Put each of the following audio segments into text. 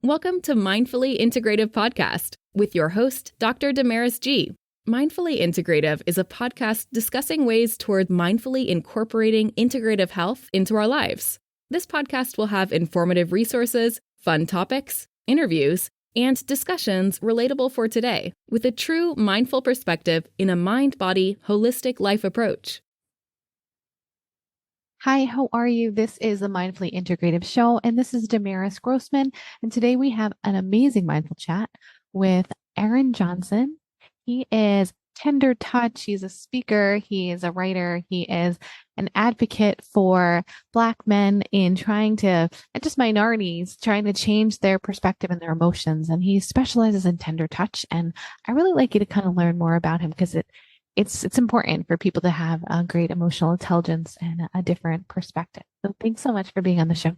Welcome to Mindfully Integrative Podcast with your host, Dr. Damaris G. Mindfully Integrative is a podcast discussing ways toward mindfully incorporating integrative health into our lives. This podcast will have informative resources, fun topics, interviews, and discussions relatable for today with a true mindful perspective in a mind-body, holistic life approach. Hi, how are you? This is the Mindfully Integrative Show, and this is Damaris Grossman. And today we have an amazing mindful chat with Aaron Johnson. He is tender touch. He's a speaker. He is a writer. He is an advocate for Black men in trying to, and just minorities, trying to change their perspective and their emotions. And he specializes in tender touch. And I really like you to kind of learn more about him because it's important for people to have a great emotional intelligence and a different perspective. So thanks so much for being on the show.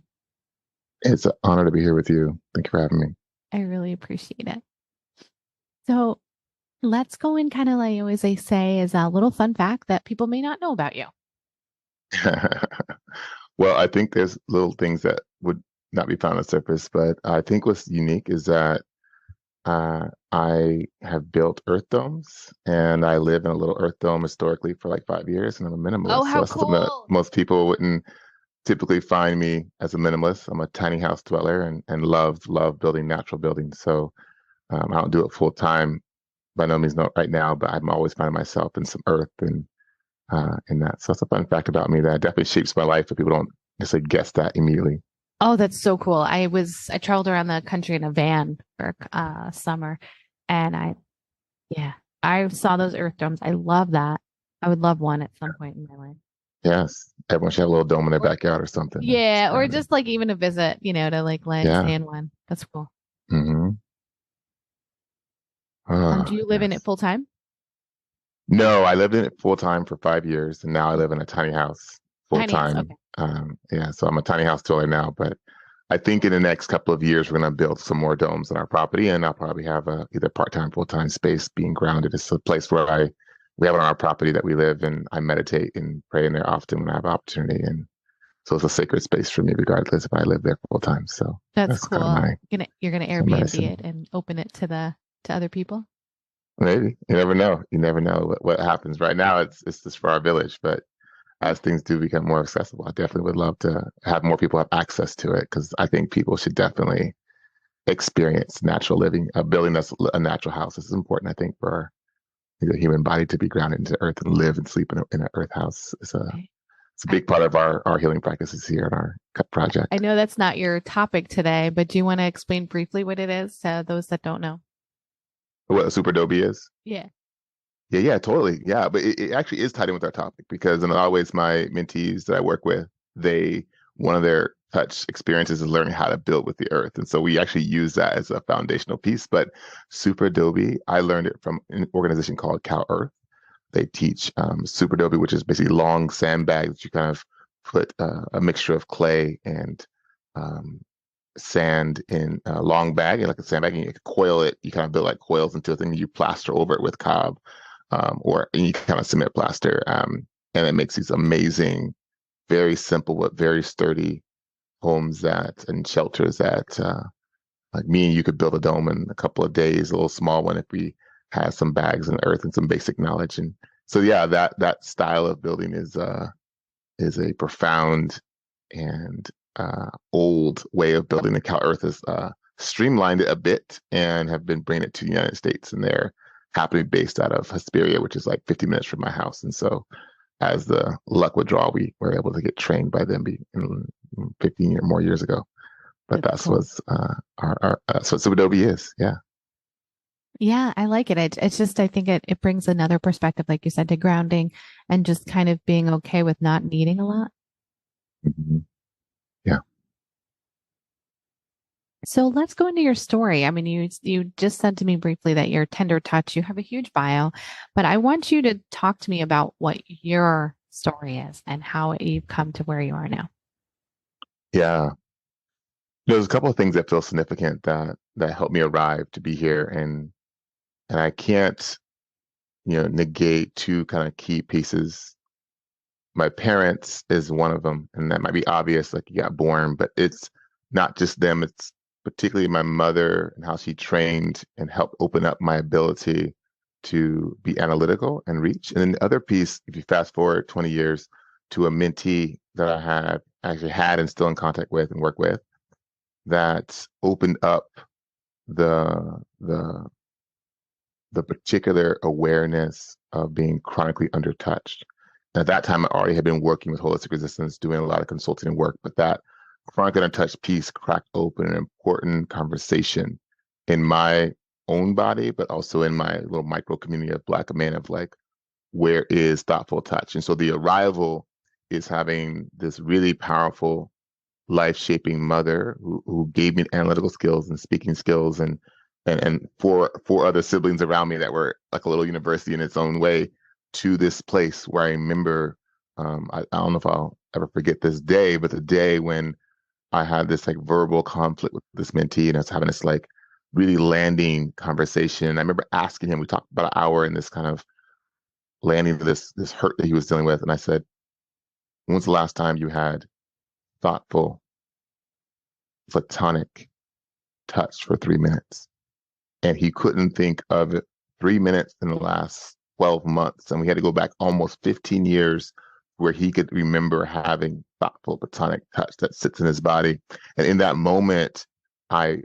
It's an honor to be here with you. Thank you for having me. I really appreciate it. So let's go in kind of like I always say is a little fun fact that people may not know about you. Well, I think there's little things that would not be found on the surface, but I think what's unique is that I have built earth domes, and I live in a little earth dome historically for like 5 years, and I'm a minimalist. Oh, how so that's something that cool. most people wouldn't typically find me as a minimalist. I'm a tiny house dweller and love building natural buildings. So I don't do it full time, by no means not right now, but I'm always finding myself in some earth and in that. So that's a fun fact about me that definitely shapes my life, but people don't necessarily guess that immediately. Oh, that's so cool. I traveled around the country in a van for summer, and I saw those earth domes. I love that. I would love one at some point in my life. Yes. Everyone should have a little dome in their backyard or something. Yeah, or just like even a visit, to like stay in one. That's cool. Mm-hmm. Do you live in it full time? No, I lived in it full time for 5 years, and now I live in a tiny house full time. Okay. So I'm a tiny house dweller now, but I think in the next couple of years, we're going to build some more domes on our property, and I'll probably have either part-time, full-time space being grounded. It's a place where we have it on our property that we live, and I meditate and pray in there often when I have opportunity. And so it's a sacred space for me, regardless if I live there full time. So that's cool. Kind of you're gonna Airbnb it and open it to other people. Maybe. You never know. You never know what happens. Right now, it's just for our village, but as things do become more accessible, I definitely would love to have more people have access to it, because I think people should definitely experience natural living. Building a natural house is important, I think, for the human body to be grounded into earth and live and sleep in an earth house. It's a big part of our healing practices here in our project. I know that's not your topic today, but do you want to explain briefly what it is to those that don't know? What a super adobe is? Yeah. Yeah, totally. Yeah, but it actually is tied in with our topic, because in a lot of ways, my mentees that I work with, one of their touch experiences is learning how to build with the earth. And so we actually use that as a foundational piece. But super adobe, I learned it from an organization called Cal Earth. They teach super adobe, which is basically long sandbags that you kind of put a mixture of clay and sand in a long bag, like a sandbag, and you coil it. You kind of build like coils into a thing, and you plaster over it with cob, or you kind of cement plaster, and it makes these amazing, very simple but very sturdy homes and shelters that, like me and you could build a dome in a couple of days, a little small one, if we had some bags and earth and some basic knowledge. And so, yeah, that style of building is a profound and old way of building. The Cal Earth has streamlined it a bit and have been bringing it to the United States, and they're happily based out of Hesperia, which is like 50 minutes from my house. And so, as the luck would draw, we were able to get trained by them 15 or more years ago. But that's cool. Was so what Adobe is. Yeah. Yeah, I like it. It's just, I think it brings another perspective, like you said, to grounding and just kind of being okay with not needing a lot. Mm-hmm. Yeah. So let's go into your story. I mean, you just said to me briefly that you're tender touch. You have a huge bio, but I want you to talk to me about what your story is and how you've come to where you are now. Yeah. There's a couple of things that feel significant that helped me arrive to be here, and I can't, negate two kind of key pieces. My parents is one of them, and that might be obvious, like you got born, but it's not just them. It's particularly my mother and how she trained and helped open up my ability to be analytical and reach. And then the other piece, if you fast forward 20 years to a mentee that I had and still in contact with and work with, that opened up the the particular awareness of being chronically undertouched. And at that time, I already had been working with holistic resistance, doing a lot of consulting work, but that chronic undertouched piece cracked open an important conversation in my own body, but also in my little micro community of Black men of like, where is thoughtful touch? And so the arrival is having this really powerful life-shaping mother who gave me analytical skills and speaking skills and four other siblings around me that were like a little university in its own way to this place where I remember I don't know if I'll ever forget this day, but the day when I had this like verbal conflict with this mentee and I was having this like really landing conversation. I remember asking him, we talked about an hour in this kind of landing to this hurt that he was dealing with. And I said, when was the last time you had thoughtful, platonic touch for 3 minutes? And he couldn't think of it 3 minutes in the last 12 months. And we had to go back almost 15 years where he could remember having thoughtful platonic touch that sits in his body. And in that moment, I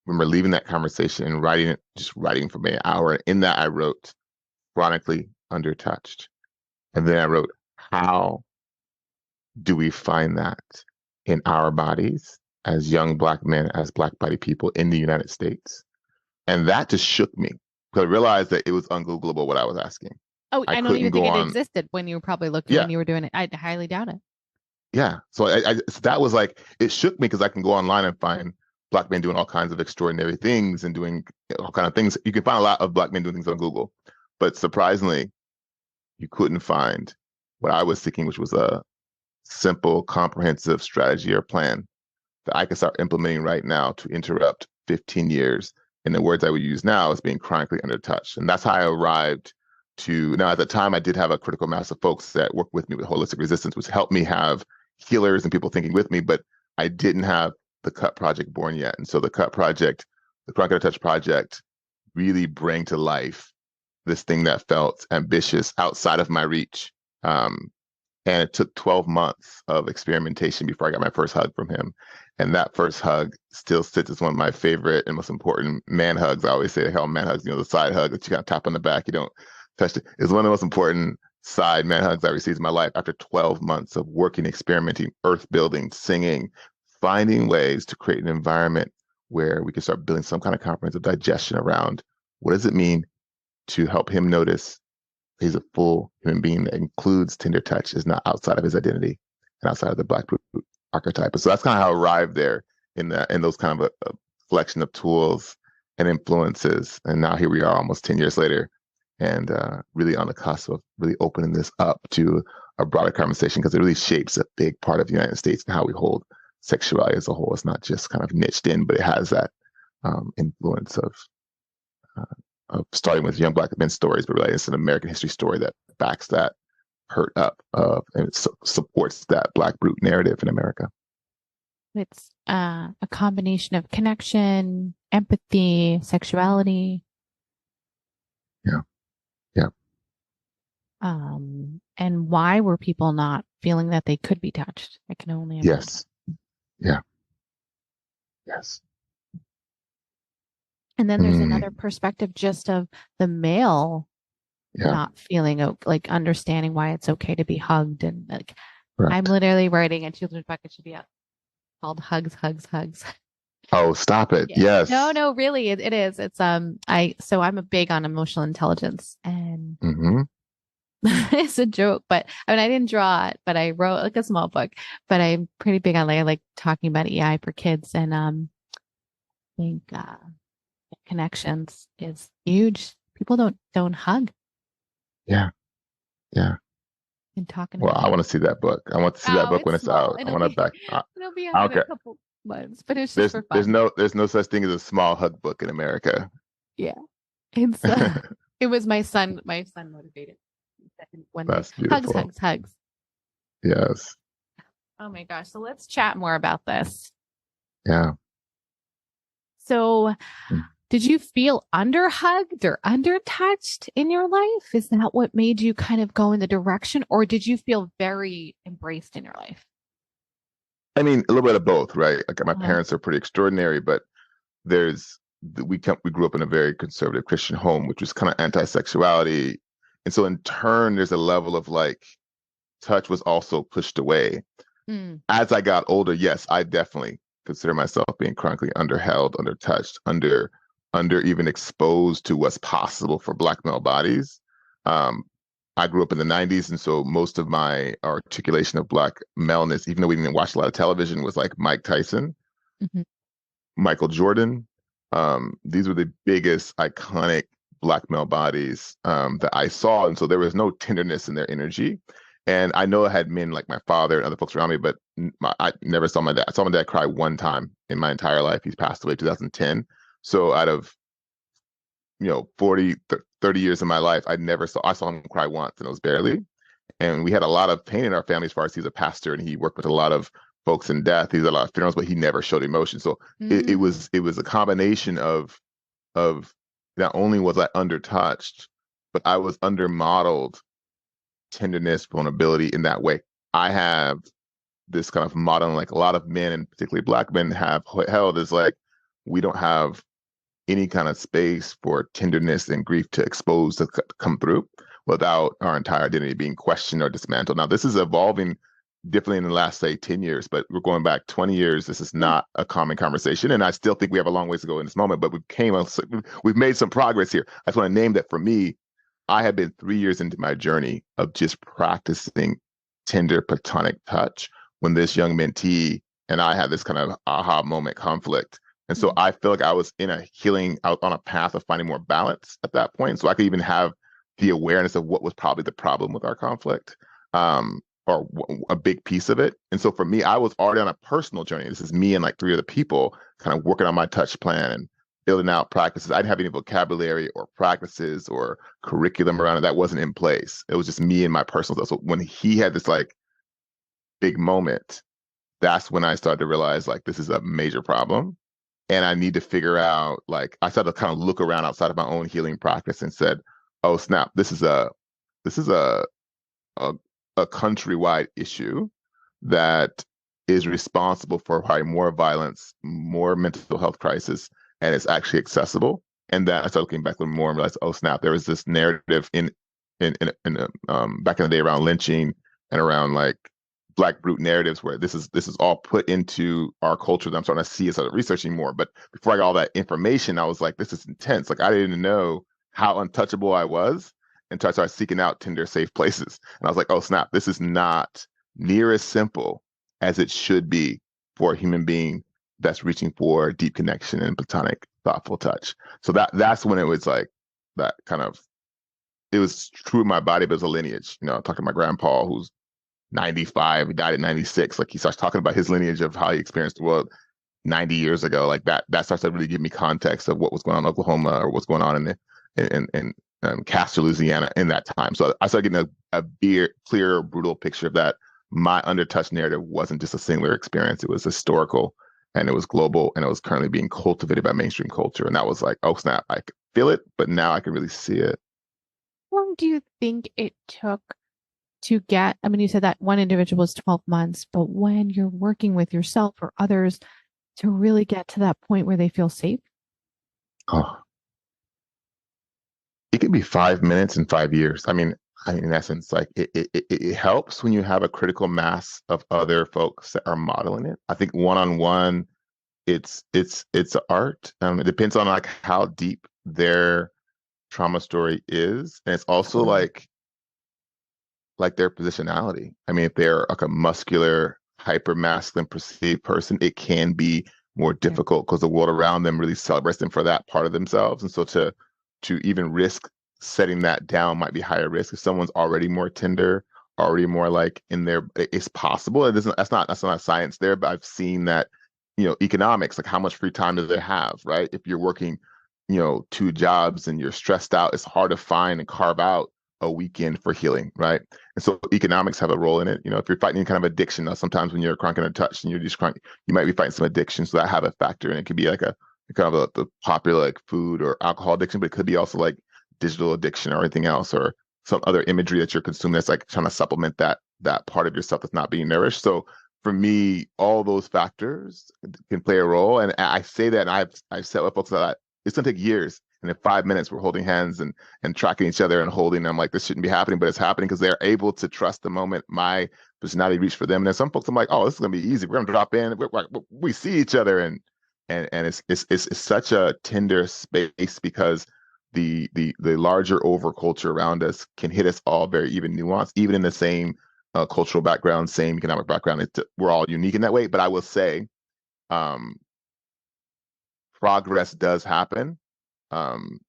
remember leaving that conversation and writing for me an hour. And in that, I wrote chronically undertouched. And then I wrote, how do we find that in our bodies as young Black men, as Black body people in the United States? And that just shook me because I realized that it was ungoogleable what I was asking. Oh, I don't even think it existed when you were probably looking, when you were doing it. I highly doubt it. Yeah. So so that was like, it shook me because I can go online and find Black men doing all kinds of extraordinary things and doing all kinds of things. You can find a lot of Black men doing things on Google, but surprisingly, you couldn't find what I was seeking, which was a simple, comprehensive strategy or plan that I can start implementing right now to interrupt 15 years. And the words I would use now is being chronically undertouched. And that's how I arrived to, now at the time I did have a critical mass of folks that worked with me with holistic resistance, which helped me have healers and people thinking with me, but I didn't have the CUT project born yet. And so the CUT project, the Chronically UnderTouched Project, really bring to life this thing that felt ambitious outside of my reach. And it took 12 months of experimentation before I got my first hug from him. And that first hug still sits as one of my favorite and most important man hugs. I always say the hell man hugs, the side hug that you kind of tap on the back, you don't touch it. It's one of the most important side man hugs I received in my life after 12 months of working, experimenting, earth building, singing, finding ways to create an environment where we can start building some kind of comprehensive digestion around what does it mean to help him notice he's a full human being that includes tender touch, is not outside of his identity and outside of the Black brute archetype. And so that's kind of how I arrived there in those kind of a collection of tools and influences. And now here we are almost 10 years later and really on the cusp of really opening this up to a broader conversation because it really shapes a big part of the United States and how we hold sexuality as a whole. It's not just kind of niched in, but it has that influence of starting with young Black men's stories, but really it's an American history story that backs that hurt up and it supports that Black brute narrative in America. It's a combination of connection, empathy, sexuality. Yeah. And why were people not feeling that they could be touched? I can only imagine. Yes. Yeah. Yes. And then there's another perspective just of the male not feeling like understanding why it's okay to be hugged. And like, I'm literally writing a children's book. It should be out called Hugs, Hugs, Hugs. Oh, stop it. Yeah. Yes. No, really. It is. It's, so I'm a big on emotional intelligence and it's a joke, but I mean, I didn't draw it, but I wrote like a small book, but I'm pretty big on like talking about EI for kids. And, I think, connections is huge. People don't hug. Yeah. And talking. Well, I want to see that book. I want to see that book when it's small. out. I want to back. It'll be out in a couple months, but it's just for fun. There's no such thing as a small hug book in America. Yeah, it's it was my son. My son motivated. That's beautiful. Hugs. Yes. Oh my gosh! So let's chat more about this. Yeah. So Mm. did you feel underhugged or undertouched in your life? Is that what made you kind of go in the direction, or did you feel very embraced in your life? I mean, a little bit of both, right? Like my Uh-huh. parents are pretty extraordinary, but we grew up in a very conservative Christian home, which was kind of anti-sexuality. And so in turn, there's a level of like touch was also pushed away. Mm. As I got older, yes, I definitely consider myself being chronically underheld, undertouched, under even exposed to what's possible for Black male bodies. Um, I grew up in the 90s, and so most of my articulation of Black maleness, even though we didn't watch a lot of television, was like Mike Tyson, Mhm. Michael Jordan. These were the biggest iconic Black male bodies that I saw, and so there was no tenderness in their energy. And I know I had men like my father and other folks around me, but I never saw my dad. I saw my dad cry one time in my entire life. He's passed away in 2010. So out of 30 years of my life, I saw him cry once, and it was barely. And we had a lot of pain in our family as far as he's a pastor and he worked with a lot of folks in death. He did a lot of funerals, but he never showed emotion. So Mm. it was a combination of not only was I undertouched, but I was undermodeled tenderness, vulnerability in that way. I have this kind of model, like a lot of men, and particularly Black men, have held is like we don't have any kind of space for tenderness and grief to expose to come through without our entire identity being questioned or dismantled. Now, this is evolving differently in the last, say, 10 years, but we're going back 20 years. This is Yeah. not a common conversation. And I still think we have a long ways to go in this moment, but we've made some progress here. I just want to name that for me, I had been 3 years into my journey of just practicing tender platonic touch when this young mentee and I had this kind of aha moment conflict. And so Mm. I feel like I was in a healing out on a path of finding more balance at that point. So I could even have the awareness of what was probably the problem with our conflict, or a big piece of it. And so for me, I was already on a personal journey. This is me and like three other people kind of working on my touch plan and building out practices. I didn't have any vocabulary or practices or curriculum around it that wasn't in place. It was just me and my personal stuff. So when he had this like big moment, that's when I started to realize like this is a major problem. And I need to figure out like I started to kind of look around outside of my own healing practice and said, oh snap, this is a, a countrywide issue that is responsible for probably more violence, more mental health crisis, and it's actually accessible. And then I started looking back a little more and realized, oh snap, there was this narrative in back in the day around lynching and around like Black brute narratives where this is all put into our culture that I'm starting to see as I started researching more. But before I got all that information, I was like, this is intense. Like I didn't know how untouchable I was until I started seeking out tender, safe places. And I was like, oh snap, this is not near as simple as it should be for a human being that's reaching for deep connection and platonic, thoughtful touch. So that's when it was like that kind of it was true in my body, but it was a lineage. I talked to my grandpa who's 95, he died at 96. Like he starts talking about his lineage of how he experienced the world 90 years ago. Like that starts to really give me context of what was going on in Oklahoma or what's going on in Castor, Louisiana in that time. So I started getting a clear, brutal picture of that. My undertouched narrative wasn't just a singular experience. It was historical and it was global and it was currently being cultivated by mainstream culture. And that was like, oh snap, I could feel it, but now I can really see it. How long do you think it took to get? I mean, you said that one individual was 12 months, but when you're working with yourself or others to really get to that point where they feel safe? Oh, it could be 5 minutes in 5 years. I mean, in essence, like it helps when you have a critical mass of other folks that are modeling it. I think one on one, it's art. It depends on like how deep their trauma story is, and it's also Totally. like their positionality. I mean, if they're like a muscular, hyper masculine perceived person, it can be more Yeah. difficult because the world around them really celebrates them for that part of themselves. And so to even risk setting that down might be higher risk. If someone's already more tender, already more like in their it's possible. It doesn't that's not science there, but I've seen that, economics, like how much free time do they have, right? If you're working, two jobs and you're stressed out, it's hard to find and carve out a weekend for healing, right? And so economics have a role in it. If you're fighting any kind of addiction, sometimes when you're chronic touch and you're just chronic, you might be fighting some addiction. So that have a factor, and it could be like a kind of the popular like food or alcohol addiction, but it could be also like digital addiction or anything else, or some other imagery that you're consuming that's like trying to supplement that part of yourself that's not being nourished. So for me, all those factors can play a role. And I say that, and I've said with folks that it's gonna take years. And in 5 minutes, we're holding hands and tracking each other and holding. And I'm like, this shouldn't be happening, but it's happening because they're able to trust the moment my personality reached for them. And then some folks, I'm like, oh, this is gonna be easy. We're gonna drop in. We see each other, and it's such a tender space because the larger over culture around us can hit us all very even nuanced, even in the same cultural background, same economic background. We're all unique in that way. But I will say, um, progress does happen um,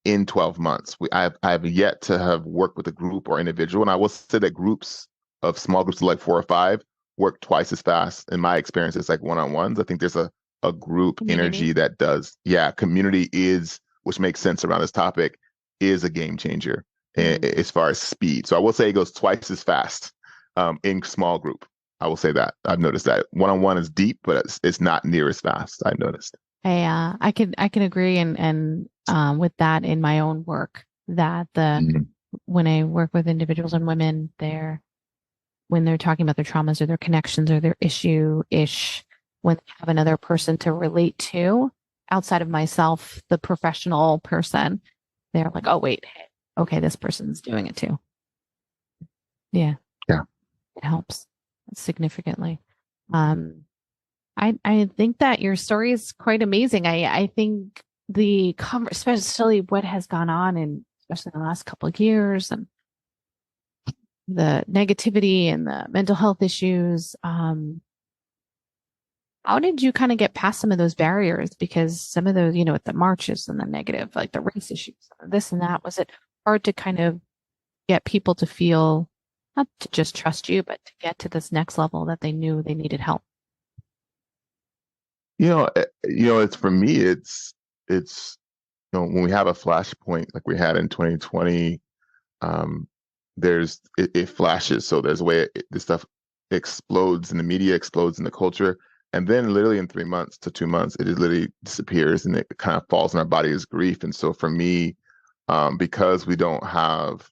in 12 months. I've yet to have worked with a group or individual, and I will say that groups of small groups of like 4 or 5 work twice as fast in my experience as like one-on-ones. I think there's a group energy that does. Yeah, community is, which makes sense around this topic, is a game changer as far as speed. So I will say it goes twice as fast in small group. I will say that. I've noticed that one-on-one is deep, but it's not near as fast. I've noticed. I can agree and with that in my own work that when I work with individuals and women, when they're talking about their traumas or their connections or their issue-ish, when they have another person to relate to outside of myself, the professional person, they're like, oh wait, okay, this person's doing it too. Yeah. It helps significantly. I think that your story is quite amazing. I think especially what has gone on especially in the last couple of years and the negativity and the mental health issues. How did you kind of get past some of those barriers? Because some of those, with the marches and the negative, like the race issues, this and that, was it hard to kind of get people to feel, not to just trust you, but to get to this next level that they knew they needed help? It's for me, it's when we have a flashpoint like we had in 2020, it flashes. So there's a way this stuff explodes in the media, explodes in the culture, and then literally in 3 months to 2 months, it just literally disappears and it kind of falls in our body as grief. And so for me, because we don't have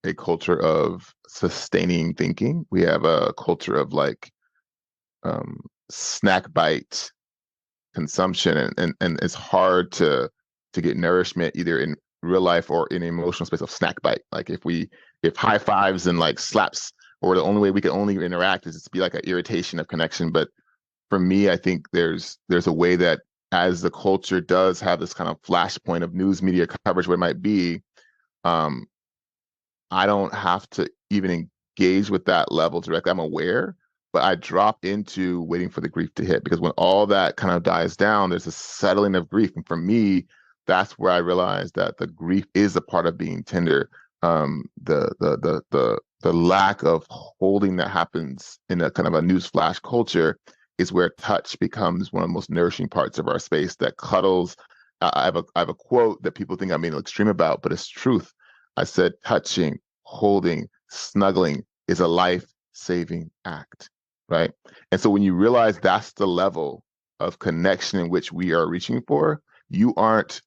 a culture of sustaining thinking, we have a culture of like snack bite consumption, and it's hard to get nourishment either in real life or in emotional space of snack bite. Like if high fives and like slaps, or the only way we can only interact is to be like an irritation of connection. But for me, I think there's a way that as the culture does have this kind of flashpoint of news media coverage, where it might be, I don't have to even engage with that level directly. I'm aware, but I drop into waiting for the grief to hit, because when all that kind of dies down, there's a settling of grief. And for me, that's where I realized that the grief is a part of being tender. The lack of holding that happens in a kind of a newsflash culture is where touch becomes one of the most nourishing parts of our space. That cuddles. I have a quote that people think I'm being extreme about, but it's truth. I said, touching, holding, snuggling is a life-saving act, right? And so when you realize that's the level of connection in which we are reaching for, you aren't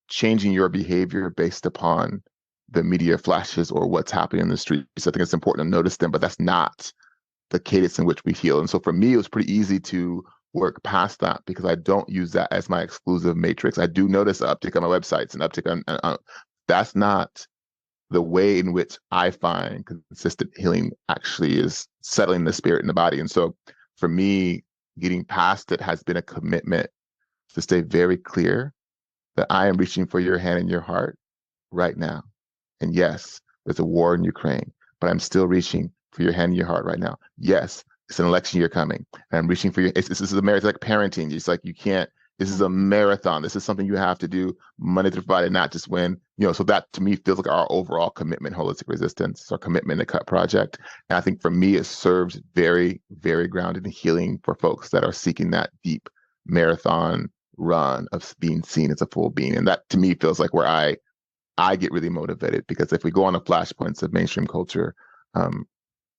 changing your behavior based upon the media flashes or what's happening in the streets. I think it's important to notice them, but that's not the cadence in which we heal. And so for me, it was pretty easy to work past that because I don't use that as my exclusive matrix. I do notice an uptick on my websites, an uptick on that's not the way in which I find consistent healing actually is settling the spirit and the body. And so for me, getting past it has been a commitment to stay very clear that I am reaching for your hand and your heart right now. And yes, there's a war in Ukraine, but I'm still reaching for your hand and your heart right now. Yes, it's an election year coming, and I'm reaching for your. This is a marathon, like parenting. It's like you can't. This is a marathon. This is something you have to do Monday through Friday, not just when, so that to me feels like our overall commitment, holistic resistance, our commitment to Cut Project. And I think for me, it serves very, very grounded and healing for folks that are seeking that deep marathon run of being seen as a full being. And that to me feels like where I get really motivated, because if we go on the flashpoints of mainstream culture,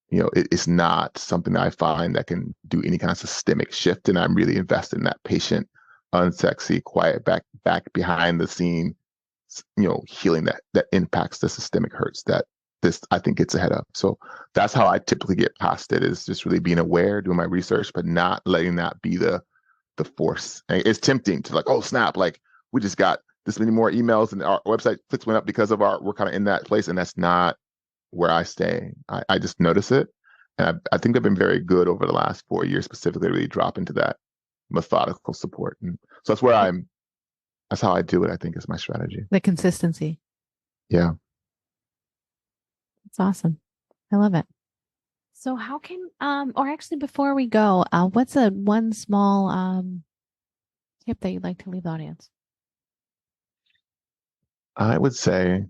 it's not something that I find that can do any kind of systemic shift. And I'm really invested in that patient unsexy, quiet, back behind the scene, healing that impacts the systemic hurts that this, I think, gets ahead of. So that's how I typically get past it, is just really being aware, doing my research, but not letting that be the force. And it's tempting to like, oh snap, like we just got this many more emails and our website clicks went up because of we're kind of in that place, and that's not where I stay. I just notice it, and I think I've been very good over the last 4 years specifically to really drop into that methodical support, and so that's how I do it. I think is my strategy. The consistency. Yeah. It's awesome. I love it. So how can, or actually before we go, what's one small tip that you'd like to leave the audience? I would say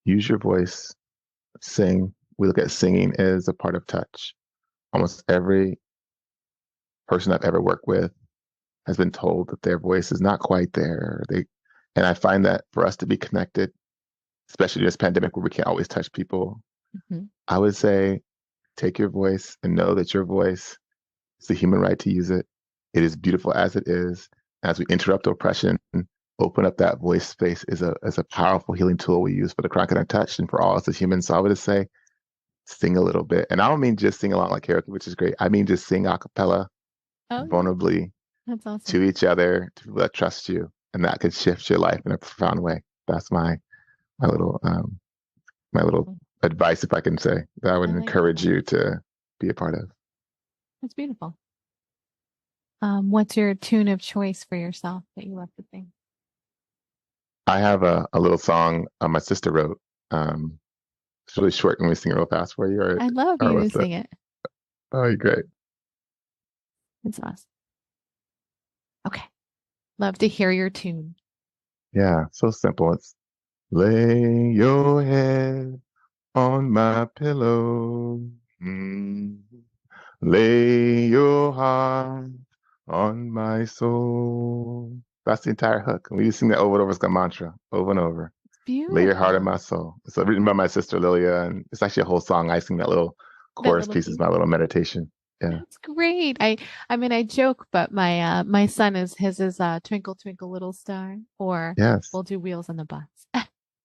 use your voice, sing. We look at singing as a part of touch. Almost every person I've ever worked with has been told that their voice is not quite there. And I find that for us to be connected, especially in this pandemic where we can't always touch people, I would say take your voice and know that your voice is the human right to use it. It is beautiful as it is. As we interrupt oppression, open up that voice space is a powerful healing tool we use for the Chronically UnderTouched and for all us as humans. So I would just say, sing a little bit. And I don't mean just sing along like karaoke, which is great. I mean just sing a cappella, vulnerably, that's awesome, to each other, to people that trust you. And that could shift your life in a profound way. That's my little advice, if I can say, that I would encourage you to be a part of. That's beautiful. What's your tune of choice for yourself that you love to sing? I have a little song my sister wrote. It's really short. Can we sing it real fast for you? I'd love you to sing it. Oh, great. It's awesome. Okay. Love to hear your tune. Yeah, so simple. It's lay your head on my pillow. Lay your heart on my soul. That's the entire hook. We sing that over and over as a mantra, over and over. It's beautiful. Lay your heart in my soul. It's written by my sister Lilia, and it's actually a whole song. I sing that little chorus piece as my little meditation. Yeah, that's great. I mean, I joke, but my son his is Twinkle Twinkle Little Star, or we'll do Wheels on the Bus.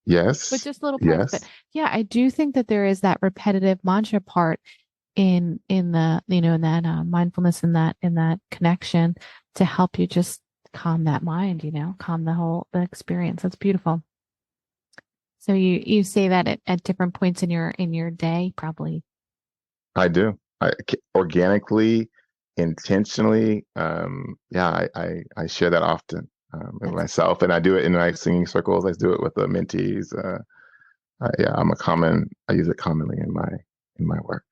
Yes, but just little parts. But yeah, I do think that there is that repetitive mantra part in the in that mindfulness, in that connection, to help you just calm that mind, calm the experience. That's beautiful. So you say that at different points in your day, probably. I do. Organically, intentionally. I share that often with myself, and I do it in my singing circles. I do it with the mentees. I use it commonly in my work.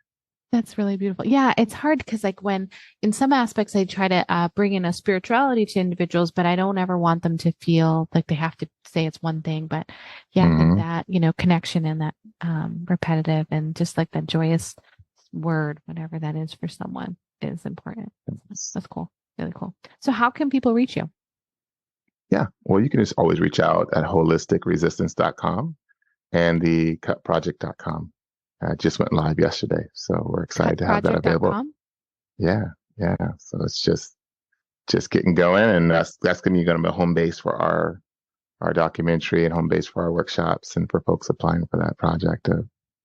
That's really beautiful. Yeah, it's hard because when in some aspects I try to bring in a spirituality to individuals, but I don't ever want them to feel like they have to say it's one thing. But yeah, I think that, connection and that repetitive and just like that joyous word, whatever that is for someone, is important. That's cool. Really cool. So how can people reach you? Yeah, well, you can just always reach out at holisticresistance.com and the cutproject.com. Just went live yesterday, so we're excited to have that available. Yeah. So it's just getting going, and that's going to be a home base for our documentary and home base for our workshops and for folks applying for that project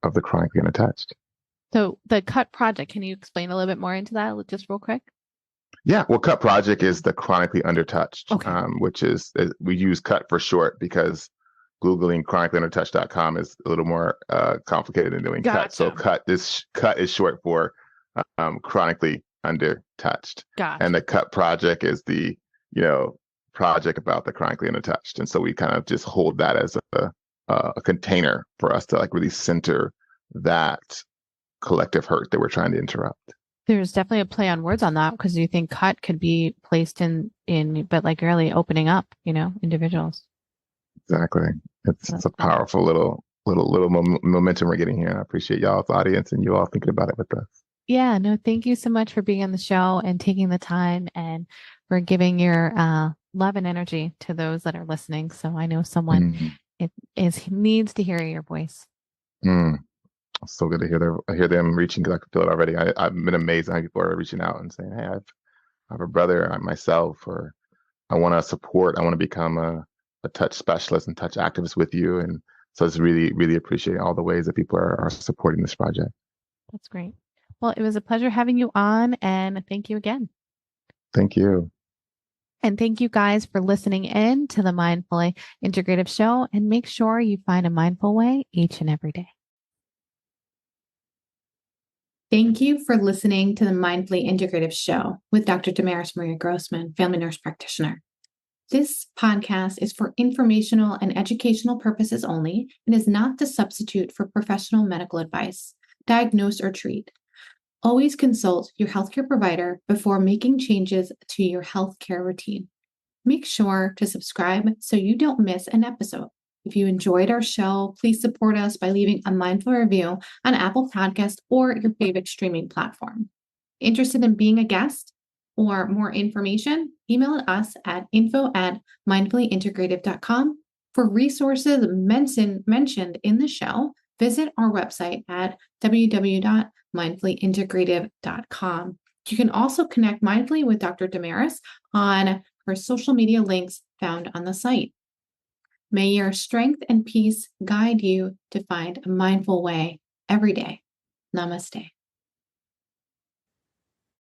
of the Chronically UnderTouched. So the Cut Project, can you explain a little bit more into that just real quick? Yeah, well, Cut Project is the Chronically UnderTouched, which is we use Cut for short because Googling chronicallyundertouched.com is a little more complicated than doing Cut. So Cut is short for Chronically UnderTouched. Gotcha. And the Cut Project is the project about the Chronically UnderTouched. And so we kind of just hold that as a container for us to really center that collective hurt that we're trying to interrupt. There's definitely a play on words on that, because you think cut could be placed in but really opening up, individuals. Exactly. It's a powerful little momentum we're getting here. And I appreciate y'all's audience and you all thinking about it with us. Yeah, no, thank you so much for being on the show and taking the time and for giving your love and energy to those that are listening. So I know someone needs to hear your voice. So good to hear them reaching, because I can feel it already. I've been amazed how people are reaching out and saying, hey, have a brother, myself, or I want to support, I want to become a touch specialist and touch activist with you. And so it's really, really appreciate all the ways that people are supporting this project. That's great. Well, it was a pleasure having you on, and thank you again. Thank you. And thank you guys for listening in to the Mindfully Integrative Show, and make sure you find a mindful way each and every day. Thank you for listening to the Mindfully Integrative Show with Dr. Damaris Maria Grossman, family nurse practitioner. This podcast is for informational and educational purposes only and is not to substitute for professional medical advice, diagnose, or treat. Always consult your healthcare provider before making changes to your healthcare routine. Make sure to subscribe so you don't miss an episode. If you enjoyed our show, please support us by leaving a mindful review on Apple Podcasts or your favorite streaming platform. Interested in being a guest or more information? Email us at info@mindfullyintegrative.com. For resources mentioned in the show, visit our website at www.mindfullyintegrative.com. You can also connect mindfully with Dr. Damaris on her social media links found on the site. May your strength and peace guide you to find a mindful way every day. Namaste.